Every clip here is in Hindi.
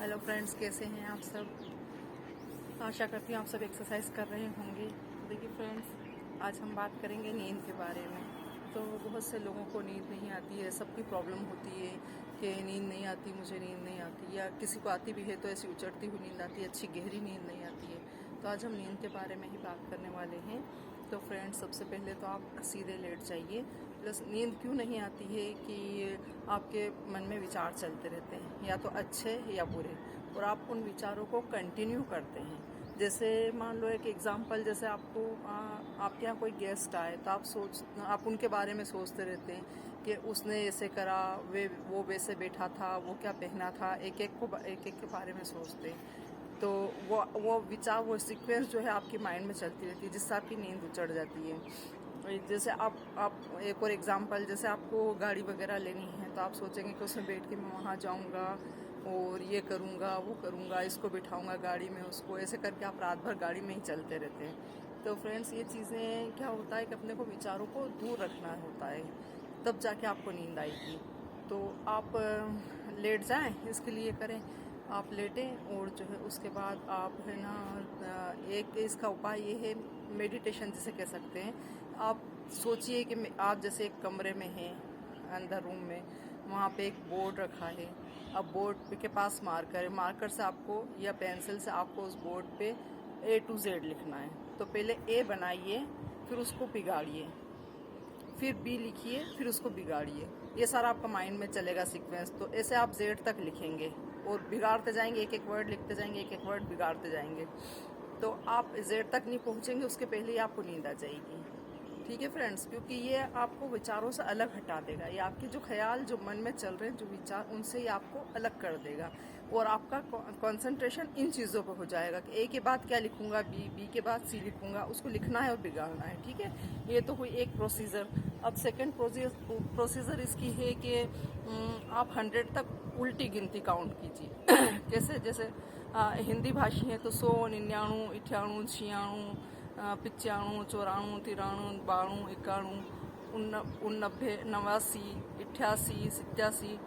हेलो फ्रेंड्स, कैसे हैं आप सब। आशा करती हूँ आप सब एक्सरसाइज कर रहे होंगे। देखिए फ्रेंड्स, आज हम बात करेंगे नींद के बारे में। तो बहुत से लोगों को नींद नहीं आती है, सबकी प्रॉब्लम होती है कि नींद नहीं आती, मुझे नींद नहीं आती, या किसी को आती भी है तो ऐसी उचटती हुई नींद आती है, अच्छी गहरी नींद नहीं आती है। तो आज हम नींद के बारे में ही बात करने वाले हैं। तो फ्रेंड्स, सबसे पहले तो आप सीधे लेट जाइए। प्लस नींद क्यों नहीं आती है कि आपके मन में विचार चलते रहते हैं, या तो अच्छे या बुरे, और आप उन विचारों को कंटिन्यू करते हैं। जैसे मान लो एक एग्जांपल, जैसे आपके यहाँ कोई गेस्ट आए तो आप उनके बारे में सोचते रहते हैं कि उसने ऐसे करा, वो वैसे बैठा था, वो क्या पहना था, एक एक के बारे में सोचते हैं। तो वो विचार, वो सीक्वेंस जो है आपकी माइंड में चलती रहती है, जिससे आपकी नींद उचड़ जाती है। जैसे आप एक और एग्जांपल, जैसे आपको गाड़ी वगैरह लेनी है तो आप सोचेंगे कि उसमें बैठ के मैं वहाँ जाऊँगा और ये करूँगा, वो करूँगा, इसको बिठाऊँगा गाड़ी में, उसको, ऐसे करके आप रात भर गाड़ी में ही चलते रहते हैं। तो फ्रेंड्स, ये चीज़ें क्या होता है कि अपने को विचारों को दूर रखना होता है, तब जाके आपको नींद आएगी। तो आप लेट जाएं, इसके लिए करें, आप लेटें, और जो है उसके बाद आप है ना, एक इसका उपाय ये है, मेडिटेशन जिसे कह सकते हैं। आप सोचिए कि आप जैसे एक कमरे में हैं, अंदर रूम में, वहाँ पे एक बोर्ड रखा है। अब बोर्ड के पास मार्कर से आपको, या पेंसिल से आपको उस बोर्ड पे A to Z लिखना है। तो पहले A बनाइए, फिर उसको बिगाड़िए, फिर बी लिखिए, फिर उसको बिगाड़िए। ये सारा आपका माइंड में चलेगा सीक्वेंस। तो ऐसे आप जेड तक लिखेंगे और बिगाड़ते जाएंगे, एक एक वर्ड लिखते जाएंगे, एक एक वर्ड बिगाड़ते जाएंगे। तो आप जेड तक नहीं पहुंचेंगे, उसके पहले ही आपको नींद आ जाएगी। ठीक है फ्रेंड्स, क्योंकि ये आपको विचारों से अलग हटा देगा। ये आपके जो ख्याल, जो मन में चल रहे हैं, जो विचार, उनसे ही आपको अलग कर देगा। और आपका कंसंट्रेशन इन चीज़ों पर हो जाएगा कि ए के बाद क्या लिखूंगा, बी के बाद सी लिखूंगा, उसको लिखना है और बिगाड़ना है। ठीक है, ये तो हुई एक प्रोसीजर। अब सेकंड प्रोसीजर इसकी है कि आप 100 तक उल्टी गिनती काउंट कीजिए। कैसे? जैसे हिंदी भाषी है तो 100, 99, 98, 96, 95, 94, 93, 92, 91, 89, 89, 88, 87।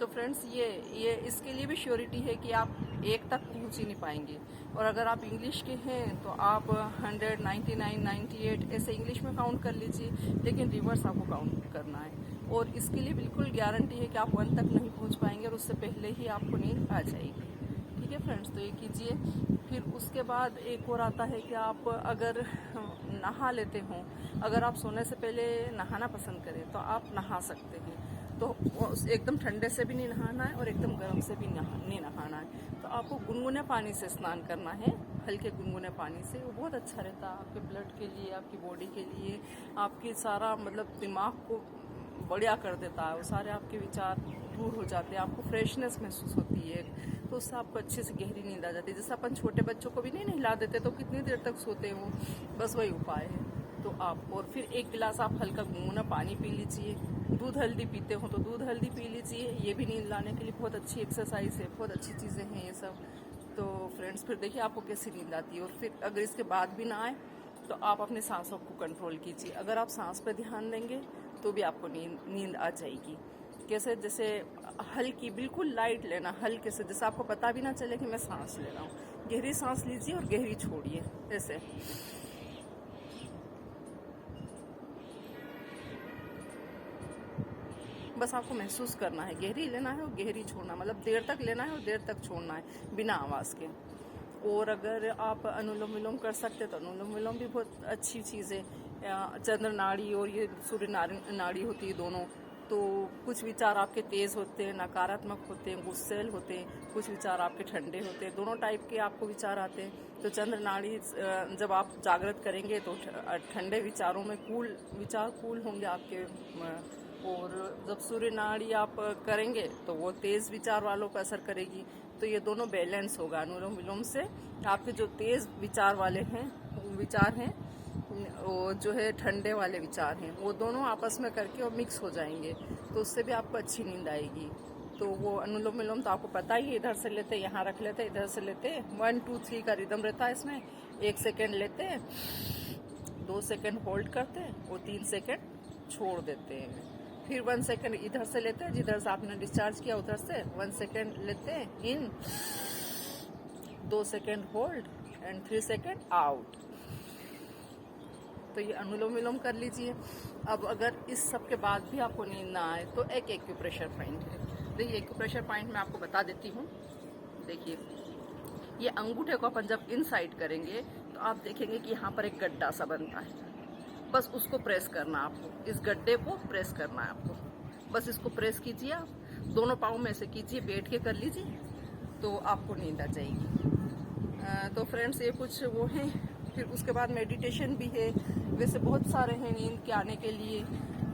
तो फ्रेंड्स, ये इसके लिए भी श्योरिटी है कि आप एक तक पहुंच ही नहीं पाएंगे। और अगर आप इंग्लिश के हैं तो आप 100, 99, 98 ऐसे इंग्लिश में काउंट कर लीजिए, लेकिन रिवर्स आपको काउंट करना है। और इसके लिए बिल्कुल गारंटी है कि आप 1 तक नहीं पहुंच पाएंगे, और उससे पहले ही आपको नींद आ जाएगी। ठीक है फ्रेंड्स, तो ये कीजिए। फिर उसके बाद एक और आता है कि आप अगर नहा लेते हों, अगर आप सोने से पहले नहाना पसंद करें तो आप नहा सकते हैं। तो एकदम ठंडे से भी नहीं नहाना है और एकदम गर्म से भी नहीं नहाना है। तो आपको गुनगुने पानी से स्नान करना है, हल्के गुनगुने पानी से। वो बहुत अच्छा रहता है आपके ब्लड के लिए, आपकी बॉडी के लिए, आपकी सारा मतलब दिमाग को बढ़िया कर देता है। वो सारे आपके विचार दूर हो जाते हैं, आपको फ्रेशनेस महसूस होती है, तो उससे आपको अच्छे से गहरी नींद आ जाती है। जैसे अपन छोटे बच्चों को भी नहीं नहला देते तो कितनी देर तक सोते हो, बस वही उपाय है। तो आप, और फिर एक गिलास आप हल्का गुनगुना पानी पी लीजिए। दूध हल्दी पीते हो तो दूध हल्दी पी लीजिए, ये भी नींद लाने के लिए बहुत अच्छी एक्सरसाइज है, बहुत अच्छी चीज़ें हैं ये सब। तो फ्रेंड्स, फिर देखिए आपको कैसी नींद आती है। और फिर अगर इसके बाद भी ना आए तो आप अपने सांसों को कंट्रोल कीजिए। अगर आप सांस पर ध्यान देंगे तो भी आपको नींद आ जाएगी। कैसे? जैसे हल्की, बिल्कुल लाइट लेना, हल्के से, जैसे आपको पता भी ना चले कि मैं सांस ले रहा हूँ। गहरी सांस लीजिए और गहरी छोड़िए, ऐसे। बस आपको महसूस करना है, गहरी लेना है और गहरी छोड़ना, मतलब देर तक लेना है और देर तक छोड़ना है, बिना आवाज़ के। और अगर आप अनुलोम विलोम कर सकते तो अनुलोम विलोम भी बहुत अच्छी चीज़ है। चंद्र नाड़ी और ये सूर्य नाड़ी होती है दोनों। तो कुछ विचार आपके तेज़ होते हैं, नकारात्मक होते हैं, गुस्सैल होते हैं, कुछ विचार आपके ठंडे होते हैं, दोनों टाइप के आपको विचार आते हैं। तो चंद्र नाड़ी जब आप जागृत करेंगे तो ठंडे विचारों में विचार कूल होंगे आपके। और जब सूर्य नाड़ी आप करेंगे तो वो तेज़ विचार वालों पर असर करेगी। तो ये दोनों बैलेंस होगा अनुलोम विलोम से। आपके जो तेज़ विचार वाले हैं, विचार हैं, वो जो है ठंडे वाले विचार हैं, वो दोनों आपस में करके और मिक्स हो जाएंगे, तो उससे भी आपको अच्छी नींद आएगी। तो वो अनुलोम विलोम तो आपको पता ही है, इधर से लेते, यहाँ रख लेते, इधर से लेते, 1 2 3 का रिदम रहता है इसमें। 1 सेकेंड लेते, 2 सेकेंड होल्ड करते और 3 सेकेंड छोड़ देते हैं। फिर 1 सेकेंड इधर से लेते हैं, जिधर से आपने डिस्चार्ज किया उधर से 1 सेकेंड लेते हैं इन, 2 second hold and 3 second out. तो ये अनुलोम विलोम कर लीजिए। अब अगर इस सब के बाद भी आपको नींद ना आए तो एक एक्यूप्रेशर पॉइंट है। देखिए एक्यूप्रेशर पॉइंट मैं आपको बता देती हूँ। देखिए ये अंगूठे को अपन जब इनसाइड करेंगे तो आप देखेंगे कि यहाँ पर एक गड्ढा सा बनता है, बस उसको प्रेस करना आपको, इस गड्ढे को प्रेस करना है आपको, बस इसको प्रेस कीजिए आप, दोनों पाँव में से कीजिए, बैठ के कर लीजिए तो आपको नींद आ जाएगी। तो फ्रेंड्स ये कुछ वो हैं। फिर उसके बाद मेडिटेशन भी है, वैसे बहुत सारे हैं नींद के आने के लिए।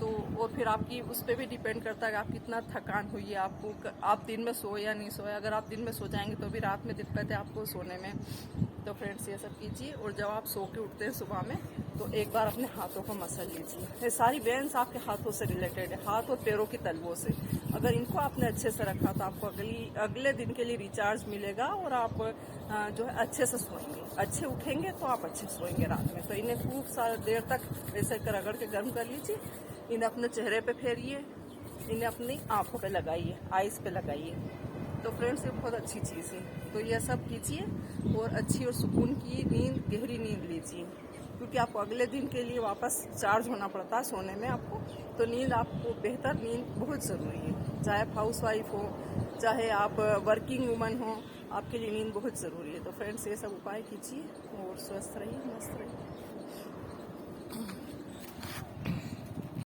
तो और फिर आपकी उस पर भी डिपेंड करता है कि आप कितना थकान हुई है आपको, आप दिन में सोए या नहीं सोए। अगर आप दिन में सो जाएंगे तो भी रात में दिक्कत है आपको सोने में। तो फ्रेंड्स ये सब कीजिए। और जब आप सो के उठते हैं सुबह में तो एक बार अपने हाथों को मसल लीजिए। ये सारी वेन्स आपके हाथों से रिलेटेड है, हाथ और पैरों की तलवों से। अगर इनको आपने अच्छे से रखा तो आपको अगले दिन के लिए रिचार्ज मिलेगा और आप जो है अच्छे से सोएंगे, अच्छे उठेंगे तो आप अच्छे सोएंगे रात में। तो इन्हें खूब सारा देर तक ऐसे रगड़ के गर्म कर लीजिए। इन्हें अपने चेहरे पे फेरिए, इन्हें अपनी आँखों पे लगाइए, आइज़ पे लगाइए। तो फ्रेंड्स ये बहुत अच्छी चीज़ है। तो ये सब कीजिए और अच्छी और सुकून की नींद, गहरी नींद लीजिए, क्योंकि आपको अगले दिन के लिए वापस चार्ज होना पड़ता है सोने में आपको। तो नींद आपको, बेहतर नींद बहुत ज़रूरी है। चाहे आप हाउस वाइफ हो, चाहे आप वर्किंग वूमन हो, आपके लिए नींद बहुत ज़रूरी है। तो फ्रेंड्स ये सब उपाय कीजिए और स्वस्थ रहिए, मस्त रहिए।